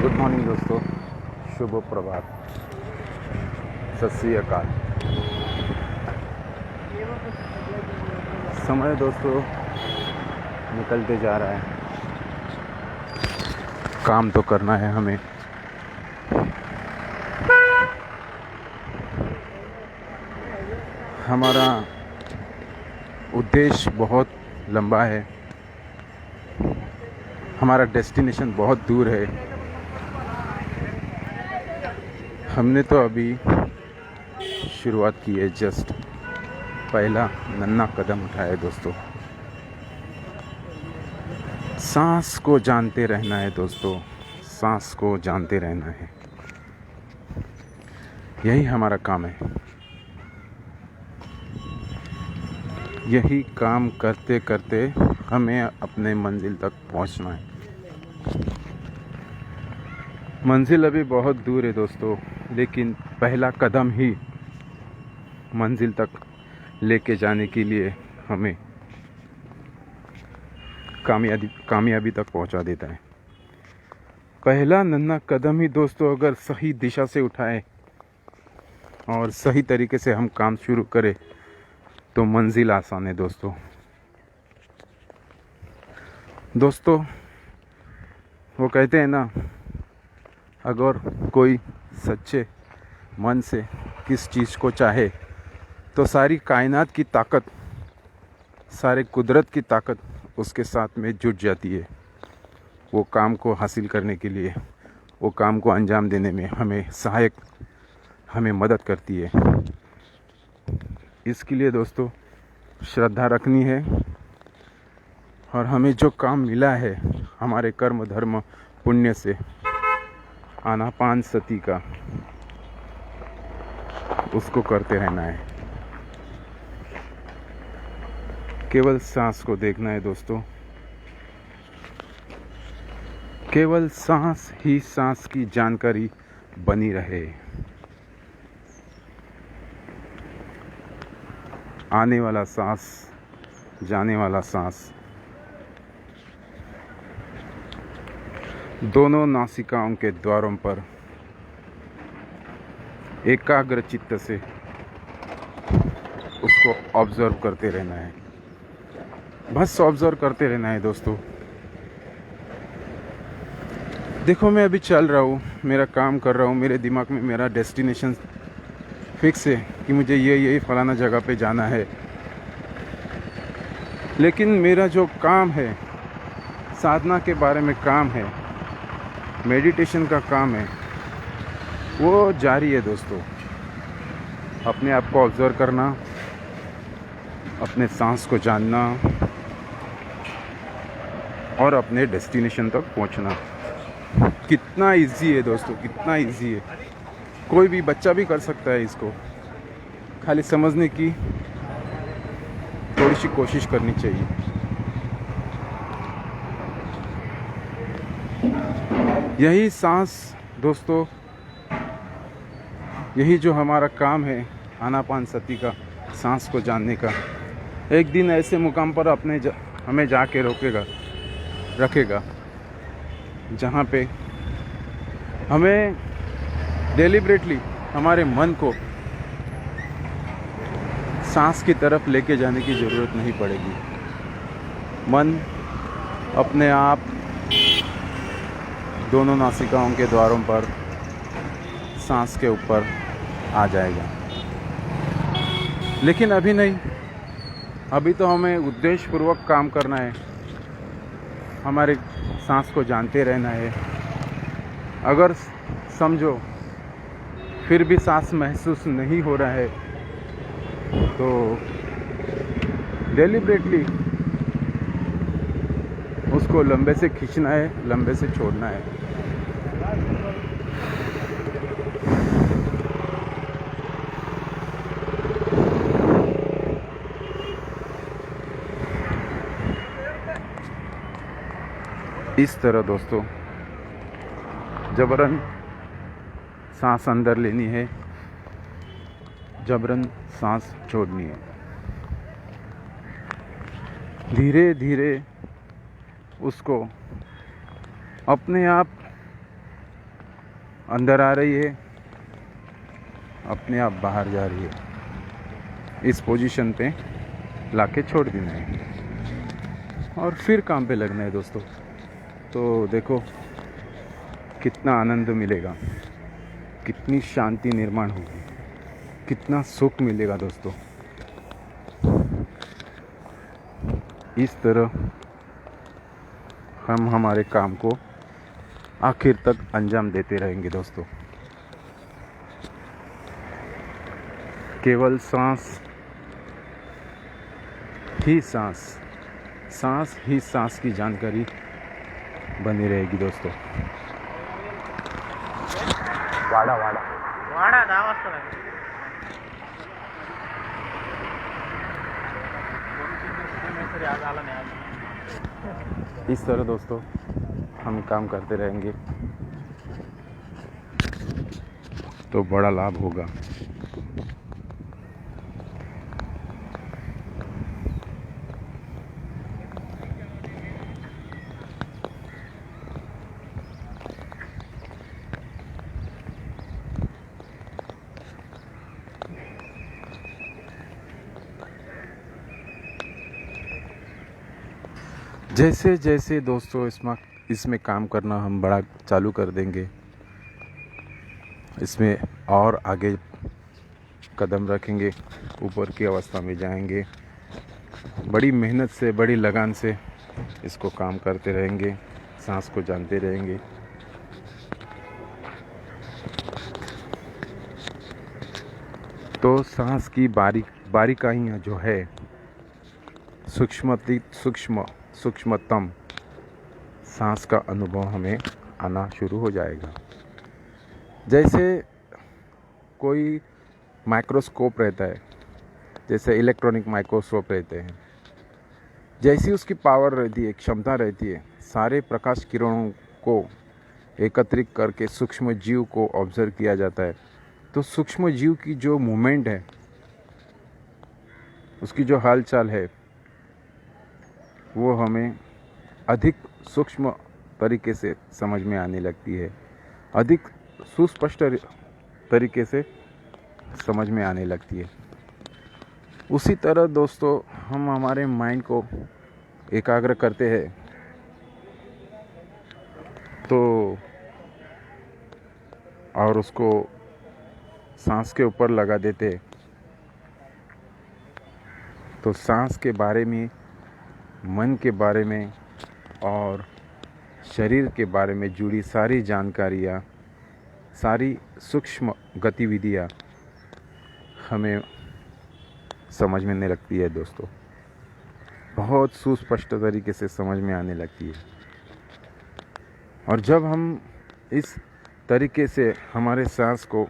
Good morning दोस्तों, शुभ प्रभात, सत श्री अकाल। समय दोस्तों निकलते जा रहा है, काम तो करना है हमें। हमारा उद्देश्य बहुत लंबा है, हमारा डेस्टिनेशन बहुत दूर है। हमने तो अभी शुरुआत की है, जस्ट पहला नन्हा कदम उठाया है दोस्तों। सांस को जानते रहना है दोस्तों, सांस को जानते रहना है, यही हमारा काम है। यही काम करते करते हमें अपने मंजिल तक पहुंचना है। मंजिल अभी बहुत दूर है दोस्तों, लेकिन पहला कदम ही मंजिल तक लेके जाने के लिए हमें कामयाबी तक पहुंचा देता है। पहला नन्हा कदम ही दोस्तों अगर सही दिशा से उठाए और सही तरीके से हम काम शुरू करें तो मंजिल आसान है दोस्तों। वो कहते हैं ना, अगर कोई सच्चे मन से किस चीज़ को चाहे तो सारी कायनात की ताकत, सारे कुदरत की ताकत उसके साथ में जुट जाती है। वो काम को हासिल करने के लिए, वो काम को अंजाम देने में हमें मदद करती है। इसके लिए दोस्तों श्रद्धा रखनी है और हमें जो काम मिला है हमारे कर्म धर्म पुण्य से, आनापान सती का, उसको करते रहना है। केवल सांस को देखना है दोस्तों, केवल सांस ही सांस की जानकारी बनी रहे। आने वाला सांस, जाने वाला सांस, दोनों नासिकाओं के द्वारों पर एकाग्र चित्त से उसको ऑब्जर्व करते रहना है। बस ऑब्जर्व करते रहना है दोस्तों। देखो मैं अभी चल रहा हूँ, मेरा काम कर रहा हूँ, मेरे दिमाग में मेरा डेस्टिनेशन फिक्स है कि मुझे ये फलाना जगह पे जाना है। लेकिन मेरा जो काम है, साधना के बारे में काम है, मेडिटेशन का काम है, वो जारी है दोस्तों। अपने आप को ऑब्जर्व करना, अपने सांस को जानना और अपने डेस्टिनेशन तक पहुंचना। कितना इजी है दोस्तों, कितना इजी है। कोई भी बच्चा भी कर सकता है इसको, खाली समझने की थोड़ी सी कोशिश करनी चाहिए। यही सांस दोस्तों, यही जो हमारा काम है आनापान सती का, सांस को जानने का, एक दिन ऐसे मुकाम पर हमें जाके रखेगा जहाँ पे हमें डेलिबरेटली हमारे मन को सांस की तरफ लेके जाने की ज़रूरत नहीं पड़ेगी। मन अपने आप दोनों नासिकाओं के द्वारों पर सांस के ऊपर आ जाएगा। लेकिन अभी नहीं, अभी तो हमें उद्देश्यपूर्वक काम करना है, हमारे सांस को जानते रहना है। अगर समझो फिर भी सांस महसूस नहीं हो रहा है तो डेलिबरेटली उसको लंबे से खींचना है, लंबे से छोड़ना है। इस तरह दोस्तों जबरन सांस अंदर लेनी है, जबरन सांस छोड़नी है। धीरे धीरे उसको अपने आप अंदर आ रही है, अपने आप बाहर जा रही है। इस पोजीशन पे लाके छोड़ देना है और फिर काम पे लगना है दोस्तों। तो देखो कितना आनंद मिलेगा, कितनी शांति निर्माण होगी, कितना सुख मिलेगा दोस्तों। इस तरह हम हमारे काम को आखिर तक अंजाम देते रहेंगे दोस्तों। केवल सांस ही सांस, सांस ही सांस की जानकारी बनी रहेगी दोस्तों। वाड़ा वाड़ा वाड़ा 10 वाजता लागेल। आज आला नाही आज। इस तरह दोस्तों हम काम करते रहेंगे तो बड़ा लाभ होगा। जैसे जैसे दोस्तों इसमें काम करना हम बड़ा चालू कर देंगे, इसमें और आगे कदम रखेंगे, ऊपर की अवस्था में जाएंगे, बड़ी मेहनत से बड़ी लगन से इसको काम करते रहेंगे, सांस को जानते रहेंगे। तो सांस की बारीकाइयाँ जो है, सूक्ष्मतम सांस का अनुभव हमें आना शुरू हो जाएगा। जैसे कोई माइक्रोस्कोप रहता है, जैसे इलेक्ट्रॉनिक माइक्रोस्कोप रहते हैं, जैसी उसकी पावर रहती है, क्षमता रहती है, सारे प्रकाश किरणों को एकत्रित करके सूक्ष्म जीव को ऑब्जर्व किया जाता है। तो सूक्ष्म जीव की जो मूवमेंट है, उसकी जो हालचाल है, वो हमें अधिक सूक्ष्म तरीके से समझ में आने लगती है, अधिक सुस्पष्ट तरीके से समझ में आने लगती है। उसी तरह दोस्तों हम हमारे माइंड को एकाग्र करते हैं तो और उसको सांस के ऊपर लगा देते हैं, तो सांस के बारे में, मन के बारे में और शरीर के बारे में जुड़ी सारी जानकारियाँ, सारी सूक्ष्म गतिविधियाँ हमें समझ में आने लगती है दोस्तों, बहुत सुस्पष्ट तरीके से समझ में आने लगती है। और जब हम इस तरीके से हमारे सांस को,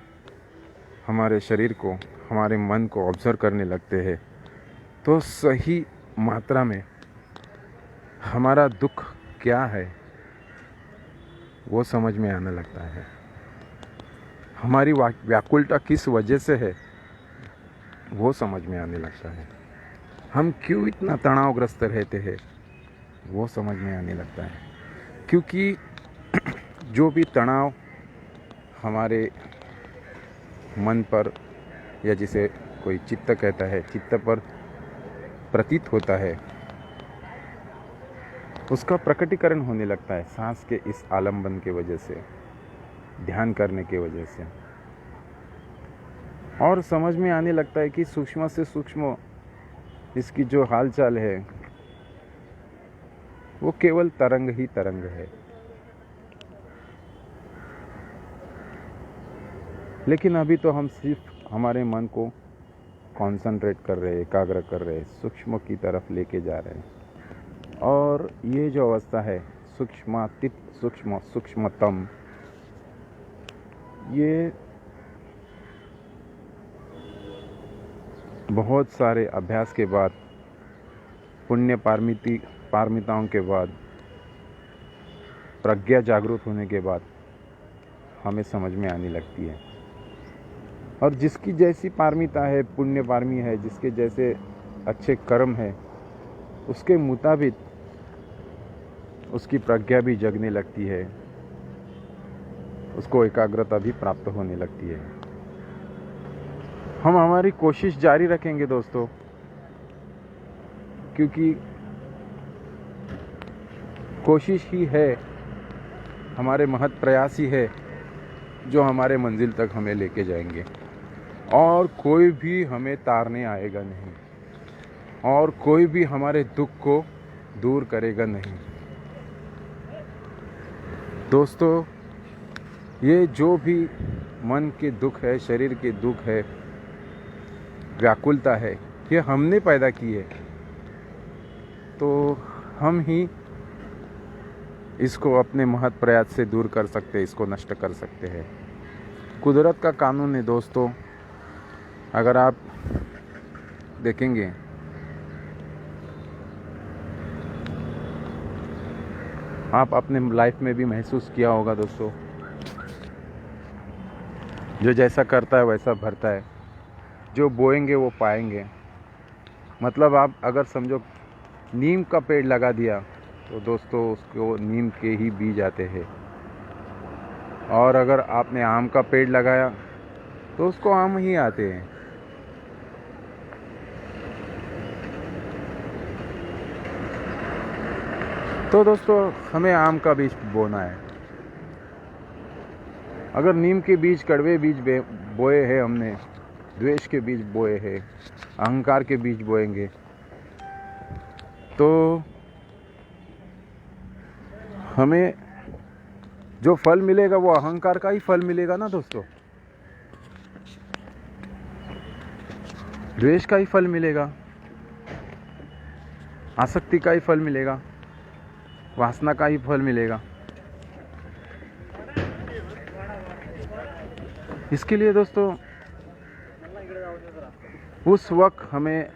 हमारे शरीर को, हमारे मन को ऑब्जर्व करने लगते हैं तो सही मात्रा में हमारा दुख क्या है वो समझ में आने लगता है, हमारी व्याकुलता किस वजह से है वो समझ में आने लगता है, हम क्यों इतना तनावग्रस्त रहते हैं वो समझ में आने लगता है। क्योंकि जो भी तनाव हमारे मन पर, या जिसे कोई चित्त कहता है, चित्त पर प्रतीत होता है, उसका प्रकटीकरण होने लगता है सांस के इस आलंबन के वजह से, ध्यान करने के वजह से। और समझ में आने लगता है कि सूक्ष्म से सूक्ष्म इसकी जो हालचाल है वो केवल तरंग ही तरंग है। लेकिन अभी तो हम सिर्फ हमारे मन को कंसंट्रेट कर रहे हैं, एकाग्र कर रहे हैं, सूक्ष्म की तरफ लेके जा रहे हैं। और ये जो अवस्था है सूक्ष्मातीत सूक्ष्मतम, ये बहुत सारे अभ्यास के बाद, पुण्य पारमिताओं के बाद, प्रज्ञा जागरूक होने के बाद हमें समझ में आने लगती है। और जिसकी जैसी पारमिता है, पुण्य पारमी है, जिसके जैसे अच्छे कर्म है, उसके मुताबिक उसकी प्रज्ञा भी जगने लगती है, उसको एकाग्रता भी प्राप्त होने लगती है। हम हमारी कोशिश जारी रखेंगे दोस्तों, क्योंकि कोशिश ही है, हमारे महत् प्रयास ही है जो हमारे मंजिल तक हमें लेके जाएंगे, और कोई भी हमें तारने आएगा नहीं, और कोई भी हमारे दुख को दूर करेगा नहीं। दोस्तों, ये जो भी मन के दुख है, शरीर के दुख है, व्याकुलता है, ये हमने पैदा की है, तो हम ही इसको अपने महत् प्रयास से दूर कर सकते हैं, इसको नष्ट कर सकते हैं। कुदरत का कानून है दोस्तों। अगर आप देखेंगे, आप अपने लाइफ में भी महसूस किया होगा दोस्तों, जो जैसा करता है वैसा भरता है, जो बोएंगे वो पाएंगे। मतलब आप अगर समझो नीम का पेड़ लगा दिया तो दोस्तों उसको नीम के ही बीज आते हैं, और अगर आपने आम का पेड़ लगाया तो उसको आम ही आते हैं। तो दोस्तों हमें आम का बीज बोना है। अगर नीम के बीज, कड़वे बीज बोए हैं हमने, द्वेष के बीज बोए हैं, अहंकार के बीज बोएंगे, तो हमें जो फल मिलेगा वो अहंकार का ही फल मिलेगा ना दोस्तों, द्वेष का ही फल मिलेगा, आसक्ति का ही फल मिलेगा, वासना का ही फल मिलेगा। इसके लिए दोस्तों उस वक्त हमें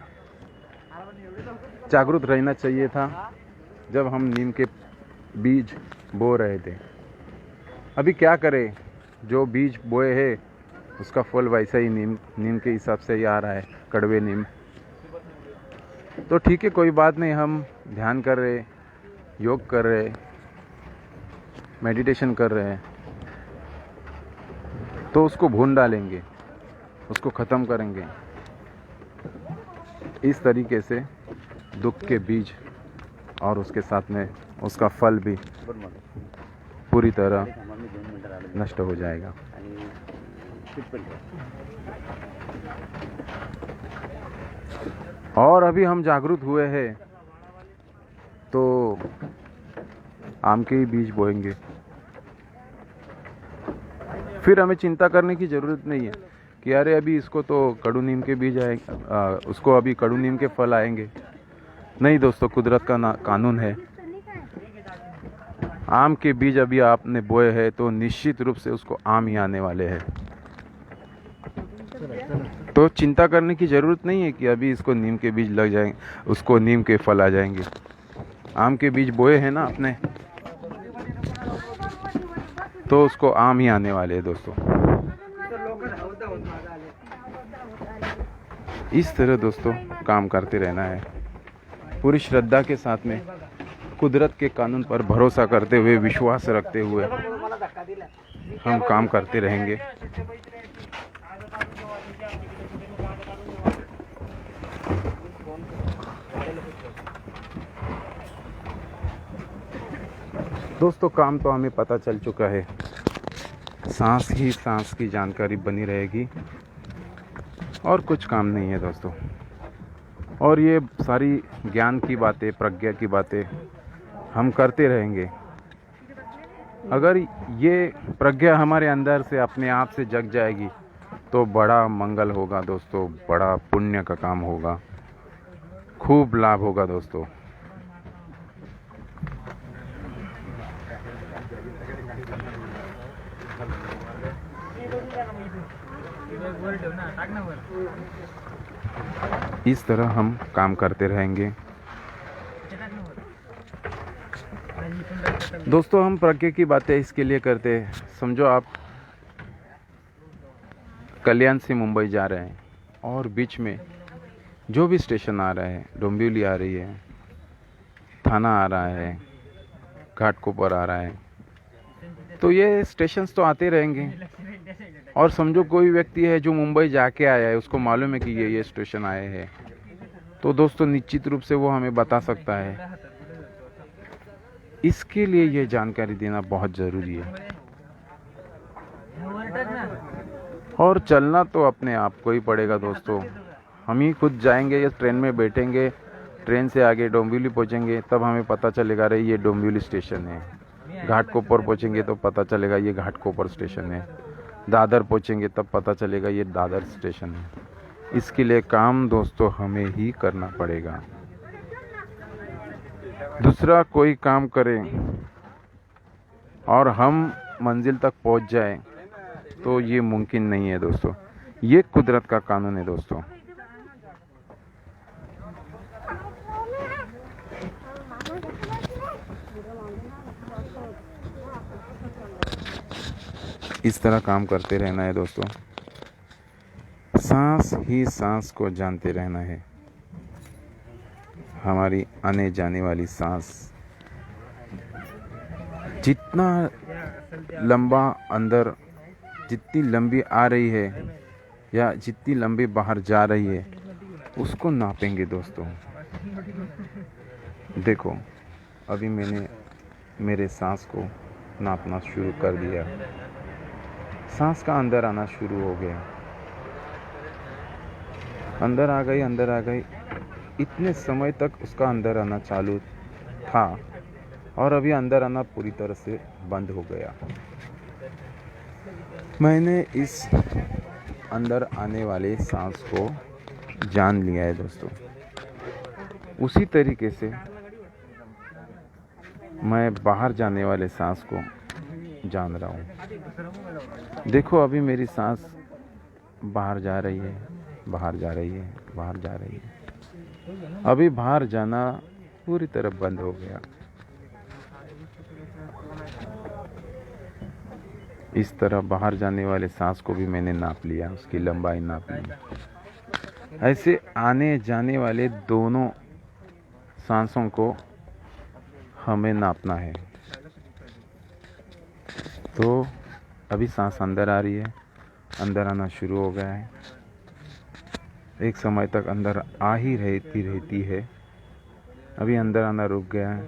जागरूक रहना चाहिए था जब हम नीम के बीज बो रहे थे। अभी क्या करें, जो बीज बोए हैं उसका फल वैसा ही नीम के हिसाब से ही आ रहा है, कड़वे नीम। तो ठीक है, कोई बात नहीं, हम ध्यान कर रहे, योग कर रहे, मेडिटेशन कर रहे हैं, तो उसको भून डालेंगे, उसको ख़त्म करेंगे। इस तरीके से दुख के बीज और उसके साथ में उसका फल भी पूरी तरह नष्ट हो जाएगा। और अभी हम जागरूक हुए हैं तो आम के ही बीज बोएंगे। फिर हमें चिंता करने की ज़रूरत नहीं है कि अरे अभी इसको तो कड़ू नीम के बीज आए, उसको अभी कड़ू नीम के फल आएंगे। नहीं दोस्तों, कुदरत का कानून है, आम के बीज अभी आपने बोए हैं तो निश्चित रूप से उसको आम ही आने वाले हैं। तो चिंता करने की ज़रूरत नहीं है कि अभी इसको नीम के बीज लग जाएंगे, उसको नीम के फल आ जाएंगे। आम के बीज बोए हैं ना आपने, तो उसको आम ही आने वाले हैं दोस्तों। इस तरह दोस्तों काम करते रहना है, पूरी श्रद्धा के साथ में, कुदरत के कानून पर भरोसा करते हुए, विश्वास रखते हुए हम काम करते रहेंगे। दोस्तों काम तो हमें पता चल चुका है, सांस ही सांस की जानकारी बनी रहेगी और कुछ काम नहीं है दोस्तों। और ये सारी ज्ञान की बातें, प्रज्ञा की बातें हम करते रहेंगे। अगर ये प्रज्ञा हमारे अंदर से अपने आप से जग जाएगी तो बड़ा मंगल होगा दोस्तों, बड़ा पुण्य का काम होगा, खूब लाभ होगा दोस्तों। इस तरह हम काम करते रहेंगे दोस्तों। हम प्रज्ञा की बातें इसके लिए करते हैं, समझो आप कल्याण से मुंबई जा रहे हैं और बीच में जो भी स्टेशन आ रहा है, डोंबिवली आ रही है, थाना आ रहा है, घाटकोपर आ रहा है, तो ये स्टेशंस तो आते रहेंगे। और समझो कोई व्यक्ति है जो मुंबई जाके आया है, उसको मालूम है कि ये स्टेशन आए हैं, तो दोस्तों निश्चित रूप से वो हमें बता सकता है। इसके लिए ये जानकारी देना बहुत ज़रूरी है। और चलना तो अपने आप को ही पड़ेगा दोस्तों। हम ही खुद जाएंगे या ट्रेन में बैठेंगे, ट्रेन से आगे डोंबिवली पहुंचेंगे, तब हमें पता चलेगा रही ये डोंबिवली स्टेशन है। घाटकोपर पहुंचेंगे तो पता चलेगा ये घाटकोपर स्टेशन है। दादर पहुंचेंगे तब पता चलेगा ये दादर स्टेशन है। इसके लिए काम दोस्तों हमें ही करना पड़ेगा। दूसरा कोई काम करें और हम मंजिल तक पहुंच जाए तो ये मुमकिन नहीं है दोस्तों। ये कुदरत का कानून है दोस्तों। इस तरह काम करते रहना है दोस्तों। सांस ही सांस को जानते रहना है। हमारी आने जाने वाली सांस जितना लंबा अंदर, जितनी लंबी आ रही है या जितनी लंबी बाहर जा रही है, उसको नापेंगे दोस्तों। देखो अभी मैंने मेरे सांस को नापना शुरू कर दिया। सांस का अंदर आना शुरू हो गया, अंदर आ गई। इतने समय तक उसका अंदर आना चालू था और अभी अंदर आना पूरी तरह से बंद हो गया। मैंने इस अंदर आने वाले सांस को जान लिया है दोस्तों। उसी तरीके से मैं बाहर जाने वाले सांस को जान रहा हूँ। देखो अभी मेरी सांस बाहर जा रही है, बाहर जा रही है, बाहर जा रही है। अभी बाहर जाना पूरी तरह बंद हो गया। इस तरह बाहर जाने वाले सांस को भी मैंने नाप लिया, उसकी लंबाई नाप ली। ऐसे आने जाने वाले दोनों सांसों को हमें नापना है। तो अभी सांस अंदर आ रही है, अंदर आना शुरू हो गया है। एक समय तक अंदर आ ही रहती है। अभी अंदर आना रुक गया है,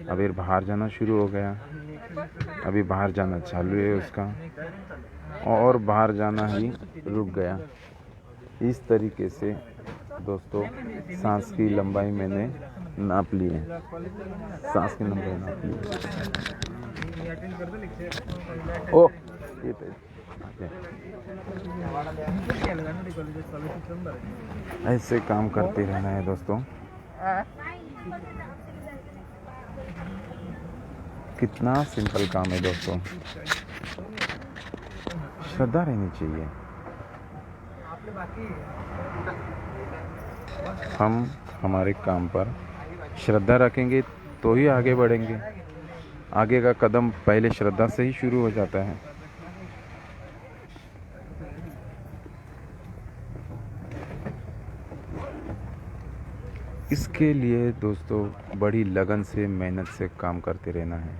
अभी बाहर जाना शुरू हो गया। अभी बाहर जाना चालू है उसका, और बाहर जाना ही रुक गया। इस तरीके से दोस्तों सांस की लंबाई मैंने नाप ली है। सांस की लंबाई नाप ली है। ओ ये तो ऐसे काम करते रहना है दोस्तों। कितना सिंपल काम है दोस्तों। श्रद्धा रहनी चाहिए। हम हमारे काम पर श्रद्धा रखेंगे तो ही आगे बढ़ेंगे। आगे का कदम पहले श्रद्धा से ही शुरू हो जाता है। इसके लिए दोस्तों बड़ी लगन से, मेहनत से काम करते रहना है।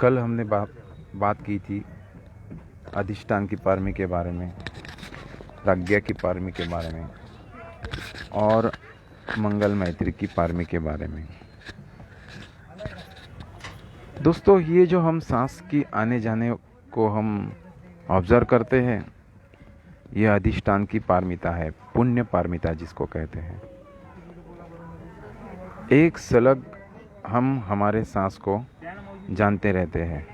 कल हमने बात की थी अधिष्ठान की पारमी के बारे में, प्रज्ञा की पारमी के बारे में और मंगल मैत्री की पारमी के बारे में। दोस्तों ये जो हम सांस की आने जाने को हम ऑब्जर्व करते हैं, ये अधिष्ठान की पारमिता है, पुण्य पारमिता जिसको कहते हैं। एक सलग हम हमारे सांस को जानते रहते हैं,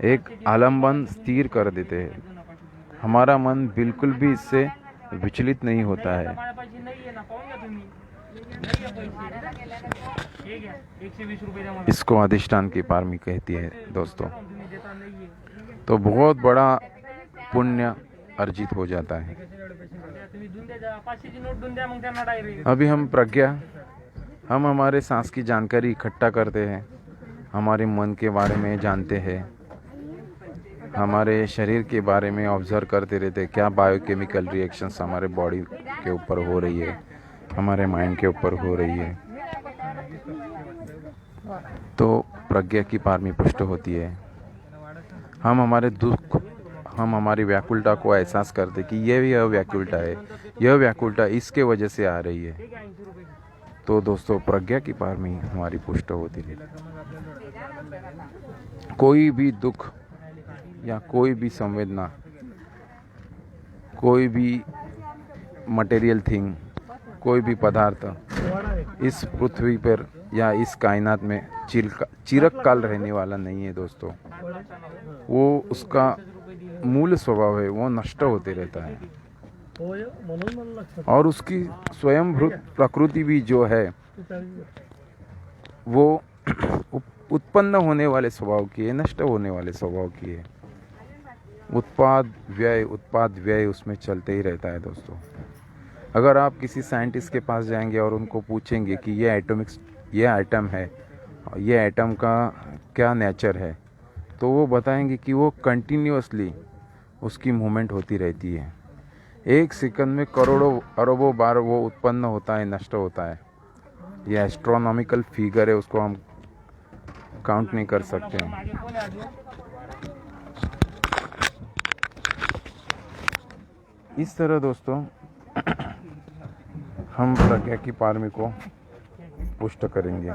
एक आलम्बन स्थिर कर देते हैं। हमारा मन बिल्कुल भी इससे विचलित नहीं होता है। इसको अधिष्ठान की पारमी कहती है दोस्तों। तो बहुत बड़ा पुण्य अर्जित हो जाता है। अभी हम प्रज्ञा, हम हमारे सांस की जानकारी इकट्ठा करते हैं, हमारे मन के बारे में जानते हैं, हमारे शरीर के बारे में ऑब्ज़र्व करते रहते हैं, क्या बायोकेमिकल रिएक्शंस हमारे बॉडी के ऊपर हो रही है, हमारे माइंड के ऊपर हो रही है, तो प्रज्ञा की पारमी पुष्ट होती है। हम हमारे दुख, हम हमारी व्याकुलता को एहसास करते कि यह व्याकुलता है, यह व्याकुलता इसके वजह से आ रही है। तो दोस्तों प्रज्ञा की पारमी हमारी पुष्ट होती है। कोई भी दुख या कोई भी संवेदना, कोई भी मटेरियल थिंग, कोई भी पदार्थ इस पृथ्वी पर या इस कायनात में चिरकाल रहने वाला नहीं है दोस्तों। वो उसका मूल स्वभाव है, वो नष्ट होते रहता है। और उसकी स्वयंभूत प्रकृति भी जो है वो उत्पन्न होने वाले स्वभाव की है, नष्ट होने वाले स्वभाव की है। उत्पाद व्यय उसमें चलते ही रहता है दोस्तों। अगर आप किसी साइंटिस्ट के पास जाएंगे और उनको पूछेंगे कि ये एटम है, ये एटम का क्या नेचर है, तो वो बताएंगे कि वो कंटिन्यूअसली उसकी मूवमेंट होती रहती है। एक सेकंड में करोड़ों अरबों बार वो उत्पन्न होता है, नष्ट होता है। ये एस्ट्रोनॉमिकल फिगर है, उसको हम काउंट नहीं कर सकते हैं। इस तरह दोस्तों हम प्रज्ञा की पारमी को पुष्ट करेंगे।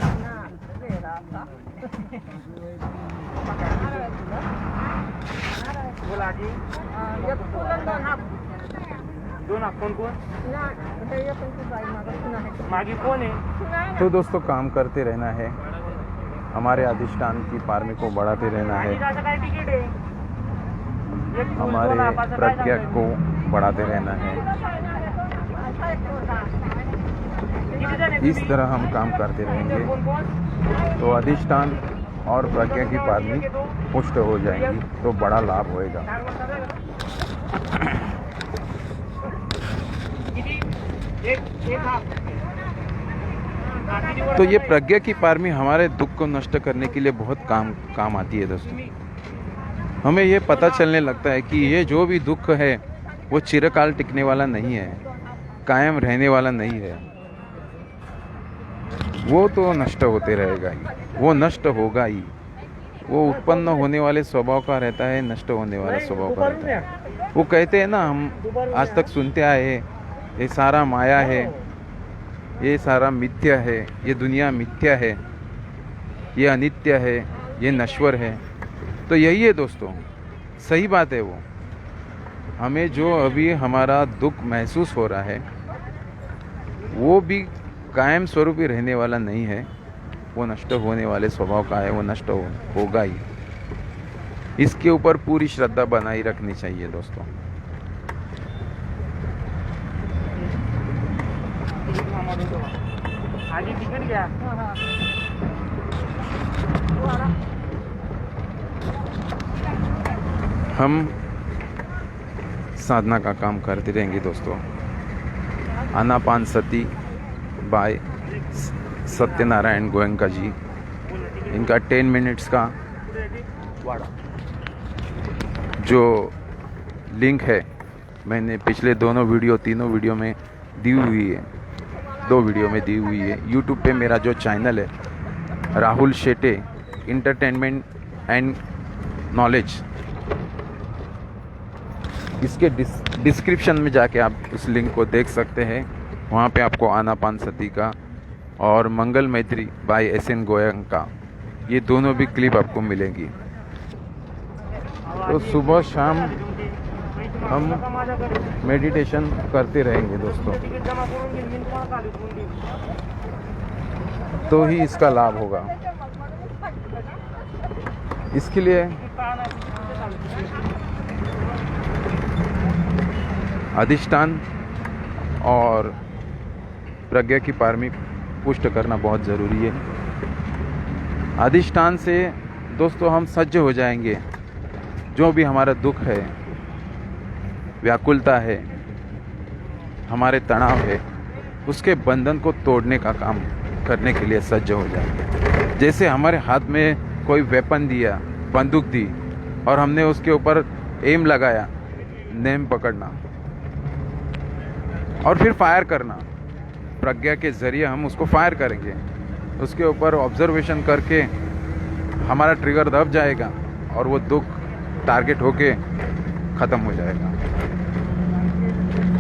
तो दोस्तों काम करते रहना है, हमारे अधिष्ठान की पारमी को बढ़ाते रहना है, हमारे प्रज्ञा को बढ़ाते रहना है। इस तरह हम काम करते रहेंगे तो अधिष्ठान और प्रज्ञा की पारमी पुष्ट हो जाएगी, तो बड़ा लाभ होएगा। तो ये प्रज्ञा की पारमी हमारे दुख को नष्ट करने के लिए बहुत काम आती है दोस्तों। हमें ये पता चलने लगता है कि ये जो भी दुख है वो चिरकाल टिकने वाला नहीं है, कायम रहने वाला नहीं है। वो तो नष्ट होते रहेगा ही, वो नष्ट होगा ही। वो उत्पन्न होने वाले स्वभाव का रहता है, नष्ट होने वाला स्वभाव का रहता है। वो कहते हैं ना, हम आज तक सुनते आए हैं, ये सारा माया है, ये सारा मिथ्या है, ये दुनिया मिथ्या है, ये अनित्य है, ये नश्वर है। तो यही है दोस्तों, सही बात है। वो हमें जो अभी हमारा दुख महसूस हो रहा है वो भी कायम स्वरूप ही रहने वाला नहीं है, वो नष्ट होने वाले स्वभाव का है, वो नष्ट होगा ही। इसके ऊपर पूरी श्रद्धा बनाई रखनी चाहिए दोस्तों। हम साधना का काम करते रहेंगे दोस्तों। आनापानसती बाय सत्यनारायण गोयंका जी, इनका 10 मिनट्स का जो लिंक है मैंने पिछले तीनों वीडियो में दी हुई है, 2 वीडियो में दी हुई है। यूट्यूब पे मेरा जो चैनल है Rahul Shete entertainment and knowledge, इसके डिस्क्रिप्शन में जाके आप उस लिंक को देख सकते हैं। वहाँ पे आपको आनापानसती का और मंगल मैत्री बाय SN गोयंका, ये दोनों भी क्लिप आपको मिलेंगी। तो सुबह शाम हम मेडिटेशन करते रहेंगे दोस्तों, तो ही इसका लाभ होगा। इसके लिए अधिष्ठान और प्रज्ञा की पारमी पुष्ट करना बहुत ज़रूरी है। अधिष्ठान से दोस्तों हम सज्ज हो जाएंगे, जो भी हमारा दुख है, व्याकुलता है, हमारे तनाव है, उसके बंधन को तोड़ने का काम करने के लिए सज्ज हो जाएंगे। जैसे हमारे हाथ में कोई वेपन दिया, बंदूक दी, और हमने उसके ऊपर एम लगाया, नेम पकड़ना और फिर फायर करना। प्रज्ञा के ज़रिए हम उसको फायर करेंगे, उसके ऊपर ऑब्जर्वेशन करके हमारा ट्रिगर दब जाएगा और वो दुख टारगेट होके ख़त्म हो जाएगा।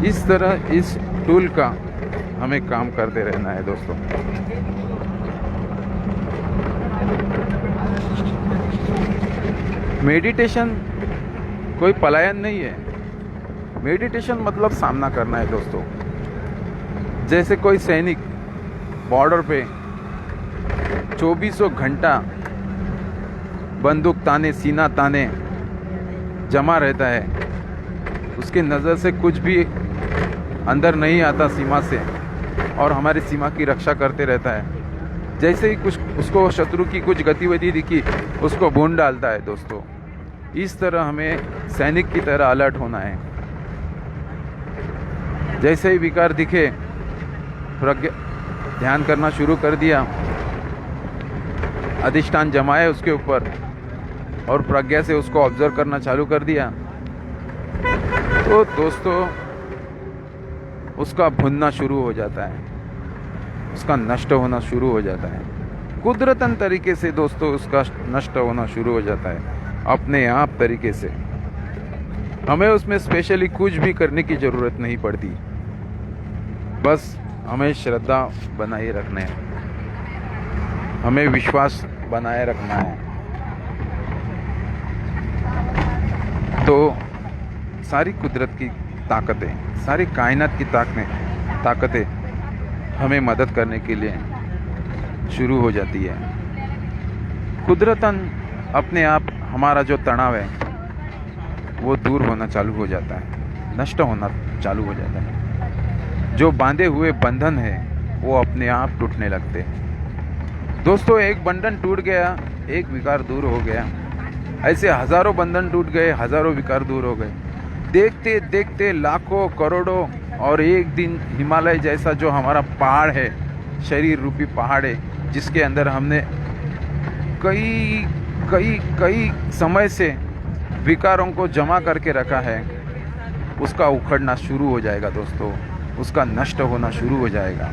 इस तरह इस टूल का हमें काम करते रहना है दोस्तों। मेडिटेशन कोई पलायन नहीं है। मेडिटेशन मतलब सामना करना है दोस्तों। जैसे कोई सैनिक बॉर्डर पे 2400 घंटा बंदूक ताने, सीना ताने जमा रहता है, उसकी नज़र से कुछ भी अंदर नहीं आता सीमा से और हमारी सीमा की रक्षा करते रहता है। जैसे ही कुछ उसको शत्रु की कुछ गतिविधि दिखी, उसको भून डालता है दोस्तों। इस तरह हमें सैनिक की तरह अलर्ट होना है। जैसे ही विकार दिखे, प्रज्ञा ध्यान करना शुरू कर दिया, अधिष्ठान जमाए उसके ऊपर और प्रज्ञा से उसको ऑब्जर्व करना चालू कर दिया, तो दोस्तों उसका भुनना शुरू हो जाता है, उसका नष्ट होना शुरू हो जाता है। कुदरतन तरीके से दोस्तों उसका नष्ट होना शुरू हो जाता है, अपने आप तरीके से। हमें उसमें स्पेशली कुछ भी करने की ज़रूरत नहीं पड़ती, बस हमें श्रद्धा बनाए रखना है, हमें विश्वास बनाए रखना है। तो सारी कुदरत की ताकतें, सारी कायनात की ताकतें हमें मदद करने के लिए शुरू हो जाती है। कुदरतन अपने आप हमारा जो तनाव है वो दूर होना चालू हो जाता है, नष्ट होना चालू हो जाता है। जो बांधे हुए बंधन है वो अपने आप टूटने लगते हैं। दोस्तों एक बंधन टूट गया, एक विकार दूर हो गया। ऐसे हजारों बंधन टूट गए, हजारों विकार दूर हो गए। देखते देखते लाखों करोड़ों, और एक दिन हिमालय जैसा जो हमारा पहाड़ है, शरीर रूपी पहाड़ है, जिसके अंदर हमने कई कई कई समय से विकारों को जमा करके रखा है, उसका उखड़ना शुरू हो जाएगा दोस्तों, उसका नष्ट होना शुरू हो जाएगा।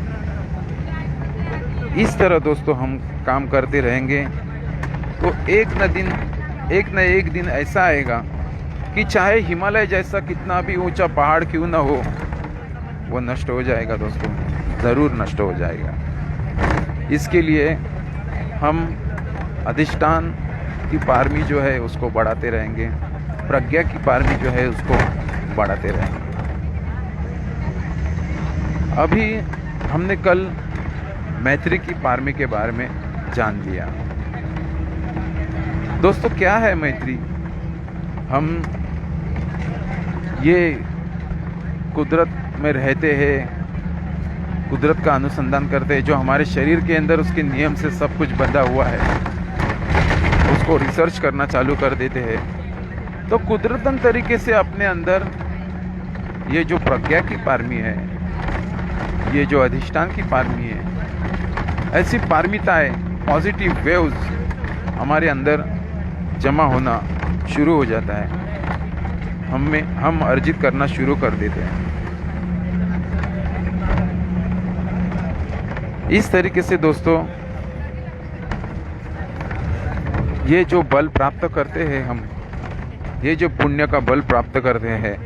इस तरह दोस्तों हम काम करते रहेंगे तो एक न एक दिन ऐसा आएगा कि चाहे हिमालय जैसा कितना भी ऊंचा पहाड़ क्यों ना हो, वो नष्ट हो जाएगा दोस्तों, ज़रूर नष्ट हो जाएगा। इसके लिए हम अधिष्ठान की पारमी जो है उसको बढ़ाते रहेंगे, प्रज्ञा की पारमी जो है उसको बढ़ाते रहेंगे। अभी हमने कल मैत्री की पारमी के बारे में जान लिया। दोस्तों क्या है मैत्री? हम ये कुदरत में रहते हैं, कुदरत का अनुसंधान करते हैं, जो हमारे शरीर के अंदर उसके नियम से सब कुछ बंधा हुआ है, उसको रिसर्च करना चालू कर देते हैं। तो कुदरतन तरीके से अपने अंदर ये जो प्रज्ञा की पारमी है, ये जो अधिष्ठान की पारमी है, ऐसी पारमिताएं, पॉजिटिव वेव्स हमारे अंदर जमा होना शुरू हो जाता है, हम अर्जित करना शुरू कर देते हैं। इस तरीके से दोस्तों ये जो बल प्राप्त करते हैं हम, ये जो पुण्य का बल प्राप्त करते हैं,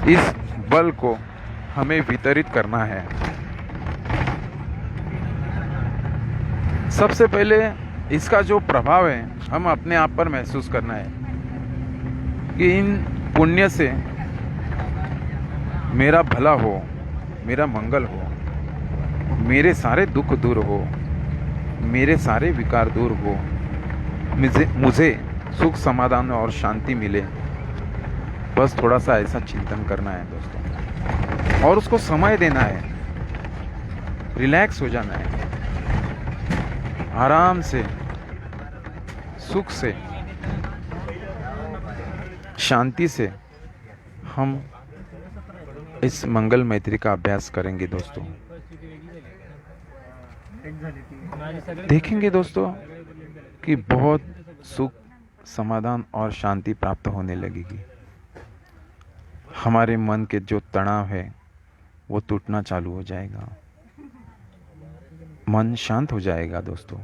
इस बल को हमें वितरित करना है। सबसे पहले इसका जो प्रभाव है हम अपने आप पर महसूस करना है कि इन पुण्य से मेरा भला हो, मेरा मंगल हो, मेरे सारे दुख दूर हो, मेरे सारे विकार दूर हो, मुझे सुख, समाधान और शांति मिले। बस थोड़ा सा ऐसा चिंतन करना है दोस्तों, और उसको समय देना है, रिलैक्स हो जाना है, आराम से, सुख से, शांति से हम इस मंगल मैत्री का अभ्यास करेंगे दोस्तों। देखेंगे दोस्तों कि बहुत सुख, समाधान और शांति प्राप्त होने लगेगी। हमारे मन के जो तनाव है वो टूटना चालू हो जाएगा। मन शांत हो जाएगा दोस्तों,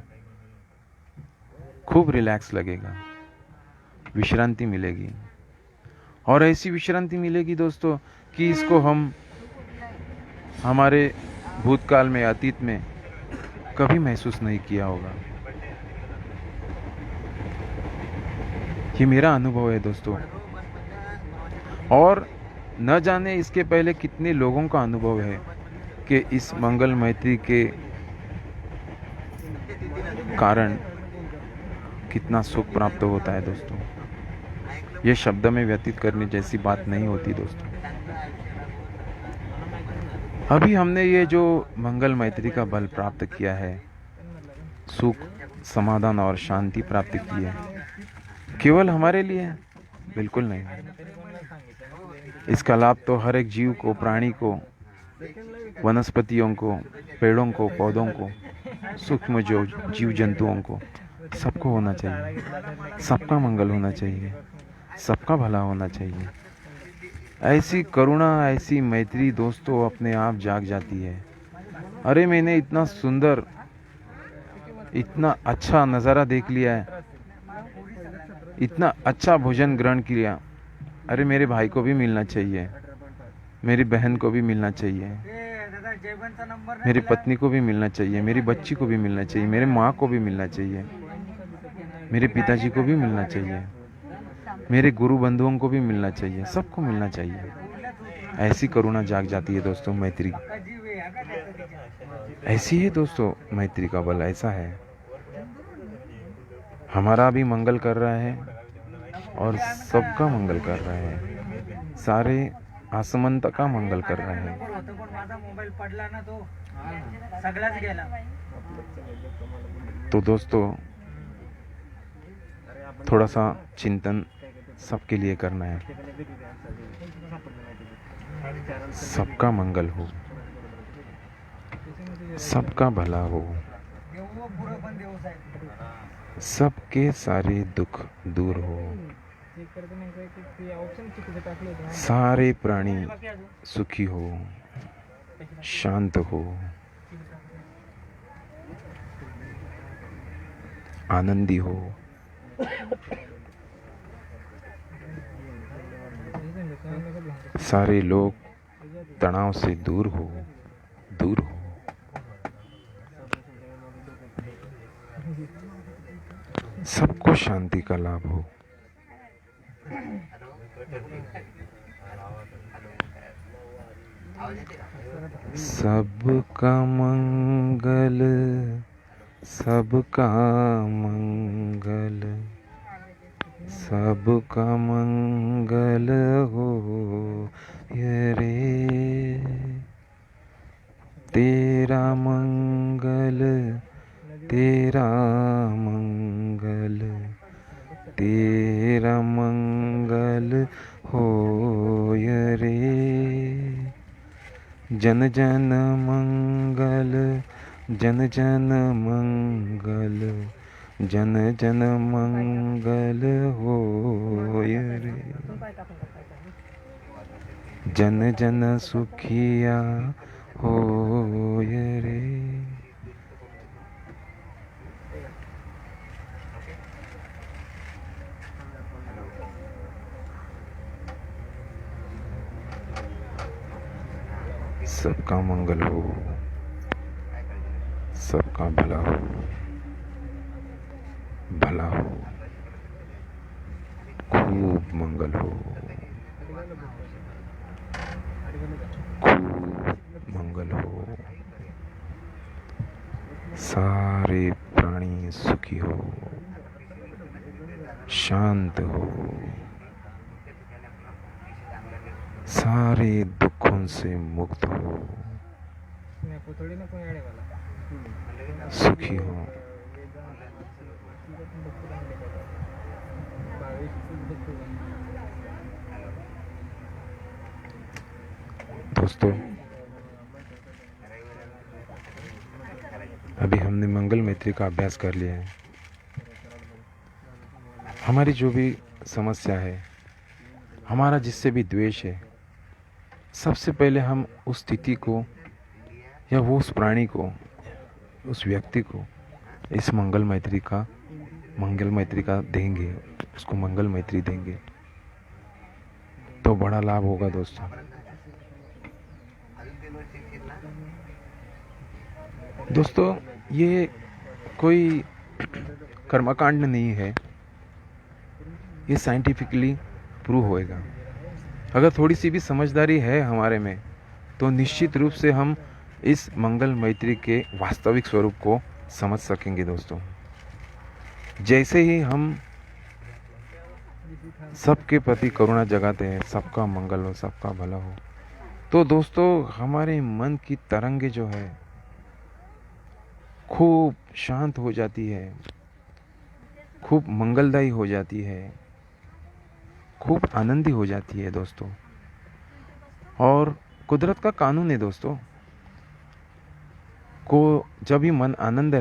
खूब रिलैक्स लगेगा, विश्रांति मिलेगी। और ऐसी विश्रांति मिलेगी दोस्तों कि इसको हम हमारे भूतकाल में, अतीत में कभी महसूस नहीं किया होगा। ये मेरा अनुभव है दोस्तों, और न जाने इसके पहले कितने लोगों का अनुभव है कि इस मंगल मैत्री के कारण कितना सुख प्राप्त होता है दोस्तों। ये शब्द में व्यतीत करने जैसी बात नहीं होती दोस्तों। अभी हमने ये जो मंगल मैत्री का बल प्राप्त किया है, सुख, समाधान और शांति प्राप्त की है, केवल हमारे लिए है? बिल्कुल नहीं। इसका लाभ तो हर एक जीव को, प्राणी को, वनस्पतियों को, पेड़ों को, पौधों को, सूक्ष्म जो जीव जंतुओं को, सबको होना चाहिए। सबका मंगल होना चाहिए, सबका भला होना चाहिए। ऐसी करुणा, ऐसी मैत्री दोस्तों अपने आप जाग जाती है। अरे मैंने इतना सुंदर, इतना अच्छा नज़ारा देख लिया है, इतना अच्छा भोजन ग्रहण किया। अरे मेरे भाई को भी मिलना चाहिए, मेरी बहन को भी मिलना चाहिए, मेरी पत्नी को भी मिलना चाहिए, मेरी बच्ची को भी मिलना चाहिए, मेरे माँ को भी मिलना चाहिए, मेरे पिताजी को भी मिलना चाहिए, मेरे गुरु बंधुओं को भी मिलना चाहिए, सबको मिलना चाहिए। ऐसी करुणा जाग जाती है दोस्तों मैत्री। ऐसी है दोस्तों मैत्री का बल, ऐसा है। हमारा भी मंगल कर रहा है और सबका मंगल कर रहा है, सारे आसमंत का मंगल कर रहा है। तो दोस्तों थोड़ा सा चिंतन सबके लिए करना है। सबका मंगल हो, सबका भला हो, सबके सारे दुख दूर हो, सारे प्राणी सुखी हो, शांत हो, आनंदी हो। सारे लोग तनाव से दूर हो, दूर हो। सबको शांति का लाभ हो। सबका मंगल, सबका मंगल, सबका मंगल हो रे। तेरा मंगल, तेरा मंगल, तेरा मंगल हो रे। जन जन मंगल, जन जन मंगल, जन जन मंगल हो रे। जन जन सुखिया हो रे। सबका मंगल हो, सबका भला हो, भला हो, खूब मंगल हो, खूब मंगल हो। सारे प्राणी सुखी हो, शांत हो, सारे दुखों से मुक्त हो, सुखी हो। दोस्तों अभी हमने मंगल मैत्री का अभ्यास कर लिया है। हमारी जो भी समस्या है, हमारा जिससे भी द्वेष है, सबसे पहले हम उस स्थिति को या वो उस प्राणी को, उस व्यक्ति को इस मंगल मैत्री का देंगे, उसको मंगल मैत्री देंगे तो बड़ा लाभ होगा दोस्तों। दोस्तों ये कोई कर्मकांड नहीं है, ये साइंटिफिकली प्रूव होएगा। अगर थोड़ी सी भी समझदारी है हमारे में तो निश्चित रूप से हम इस मंगल मैत्री के वास्तविक स्वरूप को समझ सकेंगे दोस्तों। जैसे ही हम सबके प्रति करुणा जगाते हैं, सबका मंगल हो, सबका भला हो, तो दोस्तों हमारे मन की तरंगे जो है खूब शांत हो जाती है, खूब मंगलदायी हो जाती है, खूब आनंदी हो जाती है दोस्तों। और कुदरत का कानून है दोस्तों, को जब भी मन आनंदी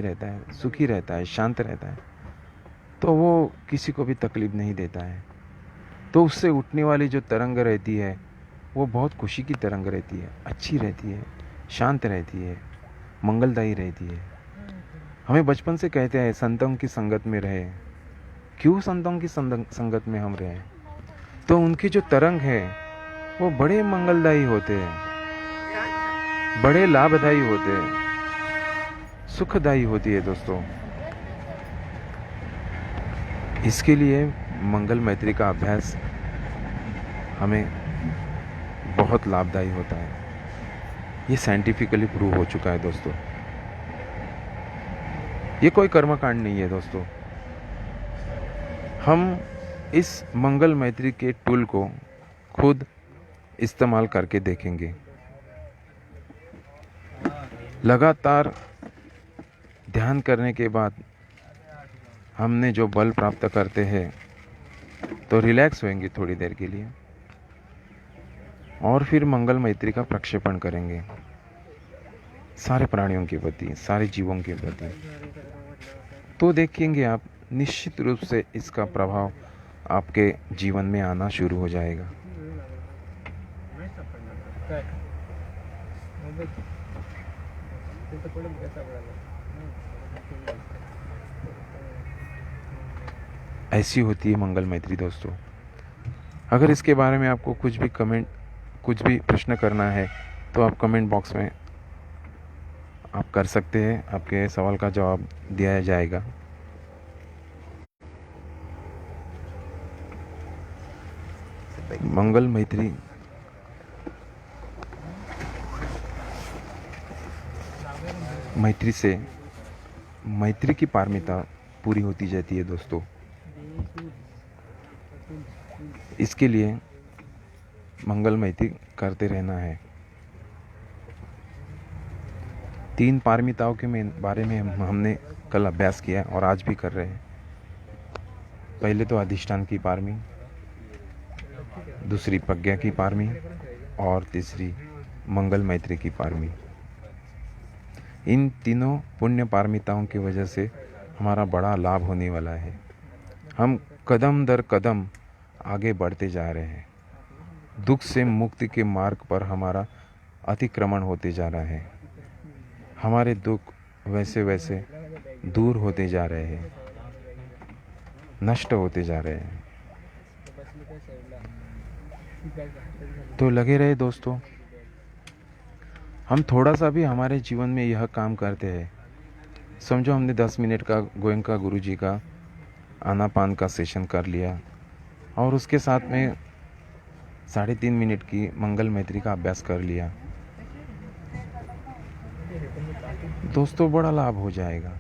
रहता है, सुखी रहता है, शांत रहता है, तो वो किसी को भी तकलीफ नहीं देता है। तो उससे उठने वाली जो तरंग रहती है वो बहुत खुशी की तरंग रहती है, अच्छी रहती है, शांत रहती है, मंगलदायी रहती है। हमें बचपन से कहते हैं संतों की संगत में रहे। क्यों संतों की संगत में हम रहे? तो उनकी जो तरंग है वो बड़े मंगलदायी होते हैं, बड़े लाभदायी होते हैं, सुखदायी होती है दोस्तों। इसके लिए मंगल मैत्री का अभ्यास हमें बहुत लाभदायी होता है। ये साइंटिफिकली प्रूव हो चुका है दोस्तों। ये कोई कर्मकांड नहीं है दोस्तों। हम इस मंगल मैत्री के टूल को खुद इस्तेमाल करके देखेंगे। लगातार ध्यान करने के बाद हमने जो बल प्राप्त करते हैं तो रिलैक्स होएंगे थोड़ी देर के लिए और फिर मंगल मैत्री का प्रक्षेपण करेंगे सारे प्राणियों के प्रति, सारे जीवों के प्रति। तो देखेंगे आप निश्चित रूप से इसका प्रभाव आपके जीवन में आना शुरू हो जाएगा। ऐसी होती है मंगल मैत्री दोस्तों। अगर इसके बारे में आपको कुछ भी प्रश्न करना है तो आप कमेंट बॉक्स में आप कर सकते हैं, आपके सवाल का जवाब दिया जाएगा। मंगल मैत्री से मैत्री की पारमिता पूरी होती जाती है दोस्तों। इसके लिए मंगल मैत्री करते रहना है। 3 पारमिताओं के बारे में हमने कल अभ्यास किया और आज भी कर रहे हैं। पहले तो अधिष्ठान की पारमी, दूसरी प्रज्ञा की पारमी और तीसरी मंगल मैत्री की पारमी। इन तीनों पुण्य पारमिताओं की वजह से हमारा बड़ा लाभ होने वाला है। हम कदम दर कदम आगे बढ़ते जा रहे हैं। दुख से मुक्ति के मार्ग पर हमारा अतिक्रमण होते जा रहा है। हमारे दुख वैसे वैसे दूर होते जा रहे हैं, नष्ट होते जा रहे हैं। तो लगे रहे दोस्तों। हम थोड़ा सा भी हमारे जीवन में यह काम करते हैं। समझो हमने 10 मिनट का गोयंका गुरुजी का आनापान का सेशन कर लिया और उसके साथ में 3.5 मिनट की मंगल मैत्री का अभ्यास कर लिया दोस्तों, बड़ा लाभ हो जाएगा।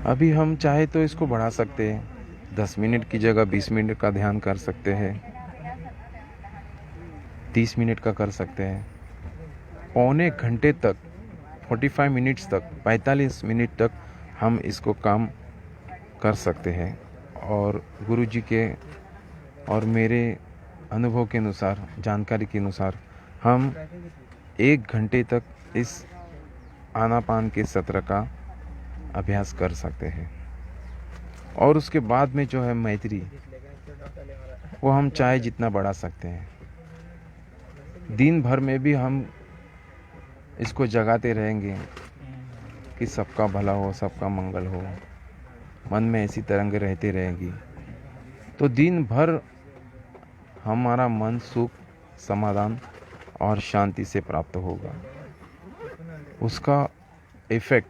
अभी हम चाहे तो इसको बढ़ा सकते हैं। 10 मिनट की जगह 20 मिनट का ध्यान कर सकते हैं, 30 मिनट का कर सकते हैं, पौने घंटे तक, 45 मिनट्स तक, 45 मिनट तक हम इसको काम कर सकते हैं। और गुरुजी के और मेरे अनुभव के अनुसार, जानकारी के अनुसार हम 1 घंटे तक इस आनापान के सत्र का अभ्यास कर सकते हैं। और उसके बाद में जो है मैत्री, वो हम चाहे जितना बढ़ा सकते हैं। दिन भर में भी हम इसको जगाते रहेंगे कि सबका भला हो, सबका मंगल हो, मन में ऐसी तरंग रहती रहेगी, तो दिन भर हमारा मन सुख, समाधान और शांति से प्राप्त होगा। उसका इफ़ेक्ट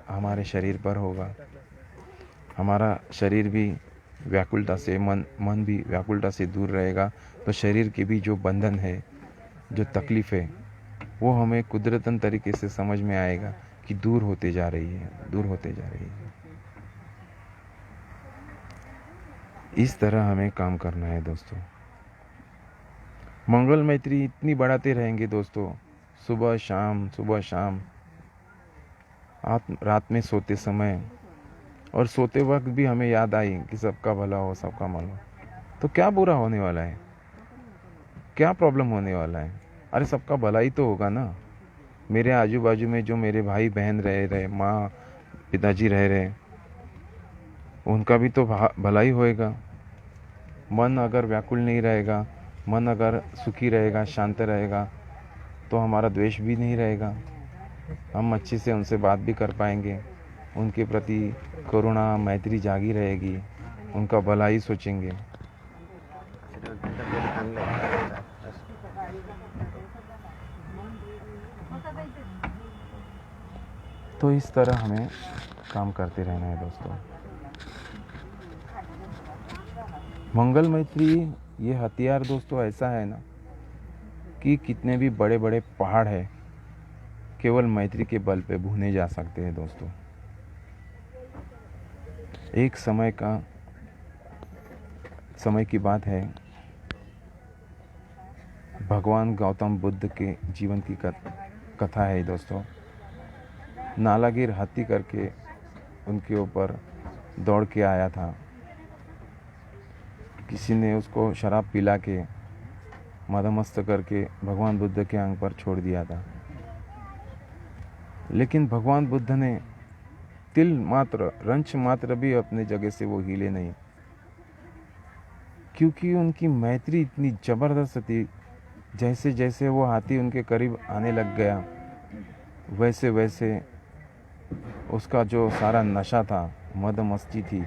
हमारे शरीर पर होगा। हमारा शरीर भी व्याकुलता से, मन भी व्याकुलता से दूर रहेगा। तो शरीर की भी जो बंधन है, जो तकलीफ़ है, वो हमें कुदरतन तरीके से समझ में आएगा कि दूर होते जा रही है, दूर होते जा रही है। इस तरह हमें काम करना है दोस्तों। मंगल मैत्री इतनी बढ़ाते रहेंगे दोस्तों, सुबह शाम, रात में सोते समय और सोते वक्त भी हमें याद आई कि सबका भला हो, सबका मंगल हो। तो क्या बुरा होने वाला है, क्या प्रॉब्लम होने वाला है? अरे सबका भला ही तो होगा ना। मेरे आजू बाजू में जो मेरे भाई बहन रह रहे, माँ पिताजी रह रहे, उनका भी तो भला ही होएगा। मन अगर व्याकुल नहीं रहेगा, मन अगर सुखी रहेगा, शांत रहेगा, तो हमारा द्वेष भी नहीं रहेगा। हम अच्छे से उनसे बात भी कर पाएंगे, उनके प्रति करुणा मैत्री जागी रहेगी, उनका भला ही सोचेंगे। तो इस तरह हमें काम करते रहना है दोस्तों। मंगल मैत्री ये हथियार दोस्तों ऐसा है ना कि कितने भी बड़े बड़े पहाड़ है, केवल मैत्री के बल पे भुने जा सकते हैं दोस्तों। एक समय की बात है, भगवान गौतम बुद्ध के जीवन की कथा है दोस्तों। नालागिर हाथी करके उनके ऊपर दौड़ के आया था। किसी ने उसको शराब पिला के मदमस्त करके भगवान बुद्ध के आंग पर छोड़ दिया था। लेकिन भगवान बुद्ध ने तिल मात्र, रंच मात्र भी अपने जगह से वो हिले नहीं, क्योंकि उनकी मैत्री इतनी ज़बरदस्त थी। जैसे जैसे वो हाथी उनके करीब आने लग गया, वैसे वैसे उसका जो सारा नशा था, मद मस्ती थी,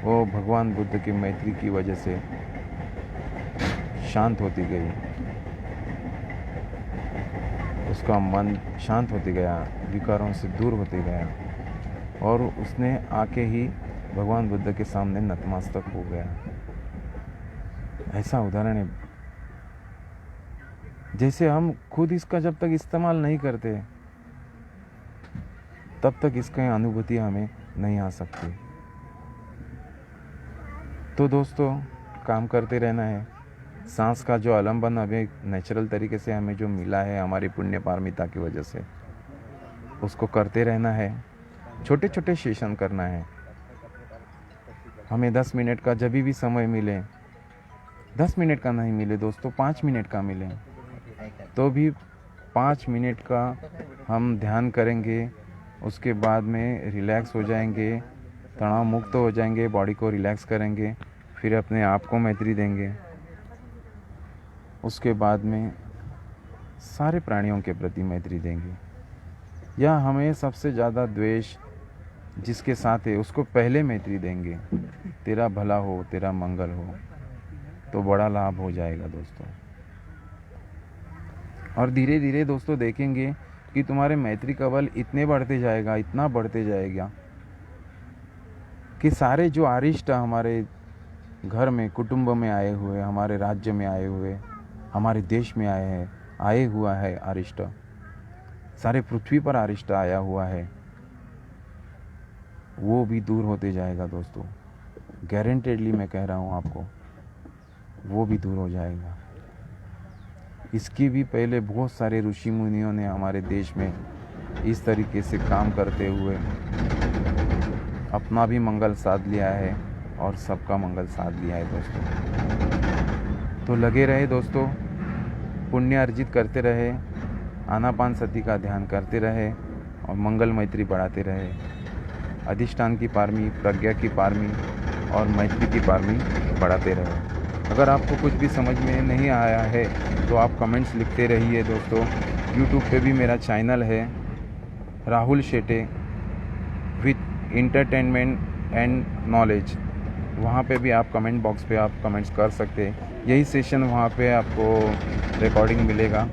वो भगवान बुद्ध की मैत्री की वजह से शांत होती गई। उसका मन शांत होते गया, विकारों से दूर होते गया, और उसने आके ही भगवान बुद्ध के सामने नतमस्तक हो गया। ऐसा उदाहरण है। जैसे हम खुद इसका जब तक इस्तेमाल नहीं करते, तब तक इसका अनुभूति हमें नहीं आ सकती। तो दोस्तों, काम करते रहना है। सांस का जो आलम्बन हमें नेचुरल तरीके से हमें जो मिला है हमारी पुण्य पारमिता की वजह से, उसको करते रहना है। छोटे छोटे सेशन करना है। हमें 10 मिनट का जब भी समय मिले, 10 मिनट का नहीं मिले दोस्तों, 5 मिनट का मिले, तो भी 5 मिनट का हम ध्यान करेंगे। उसके बाद में रिलैक्स हो जाएंगे, तनाव मुक्त हो जाएंगे, बॉडी को रिलैक्स करेंगे, फिर अपने आप को मैत्री देंगे। उसके बाद में सारे प्राणियों के प्रति मैत्री देंगे। या हमें सबसे ज़्यादा द्वेष जिसके साथ है उसको पहले मैत्री देंगे। तेरा भला हो, तेरा मंगल हो, तो बड़ा लाभ हो जाएगा दोस्तों। और धीरे धीरे दोस्तों देखेंगे कि तुम्हारे मैत्री का बल इतने बढ़ते जाएगा, इतना बढ़ते जाएगा कि सारे जो अरिष्ट हमारे घर में, कुटुंब में आए हुए, हमारे राज्य में आए हुए, हमारे देश में आए हुआ है अरिष्ट, सारे पृथ्वी पर अरिष्ट आया हुआ है, वो भी दूर होते जाएगा दोस्तों। गारंटेडली मैं कह रहा हूँ आपको, वो भी दूर हो जाएगा। इसकी भी पहले बहुत सारे ऋषि मुनियों ने हमारे देश में इस तरीके से काम करते हुए अपना भी मंगल साध लिया है और सबका मंगल साध लिया है दोस्तों। तो लगे रहे दोस्तों, पुण्य अर्जित करते रहे, आनापान सती का ध्यान करते रहे और मंगल मैत्री बढ़ाते रहे। अधिष्ठान की पारमी, प्रज्ञा की पारमी और मैत्री की पारमी बढ़ाते रहें। अगर आपको कुछ भी समझ में नहीं आया है तो आप कमेंट्स लिखते रहिए दोस्तों। यूट्यूब पे भी मेरा चैनल है Rahul Shete with entertainment and knowledge, वहाँ पे भी आप कमेंट बॉक्स पे आप कमेंट्स कर सकते हैं। यही सेशन वहाँ पे आपको रिकॉर्डिंग मिलेगा।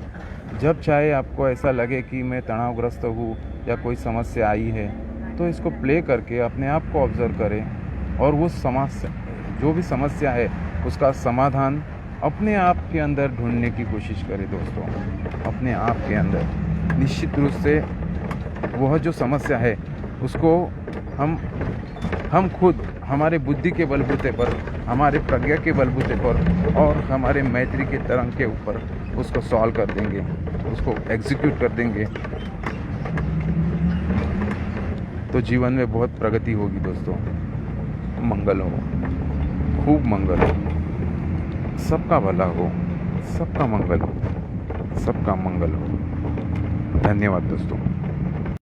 जब चाहे आपको ऐसा लगे कि मैं तनावग्रस्त हूँ या कोई समस्या आई है तो इसको प्ले करके अपने आप को ऑब्ज़र्व करें और वो समस्या, जो भी समस्या है उसका समाधान अपने आप के अंदर ढूंढने की कोशिश करें दोस्तों। अपने आप के अंदर निश्चित रूप से वह जो समस्या है उसको हम खुद हमारे बुद्धि के बलबूते पर, हमारे प्रज्ञा के बलबूते पर और हमारे मैत्री के तरंग के ऊपर उसको सॉल्व कर देंगे, उसको एग्जीक्यूट कर देंगे तो जीवन में बहुत प्रगति होगी दोस्तों। मंगल हो, खूब मंगल हो, सबका भला हो, सबका मंगल हो, सबका मंगल हो। धन्यवाद दोस्तों।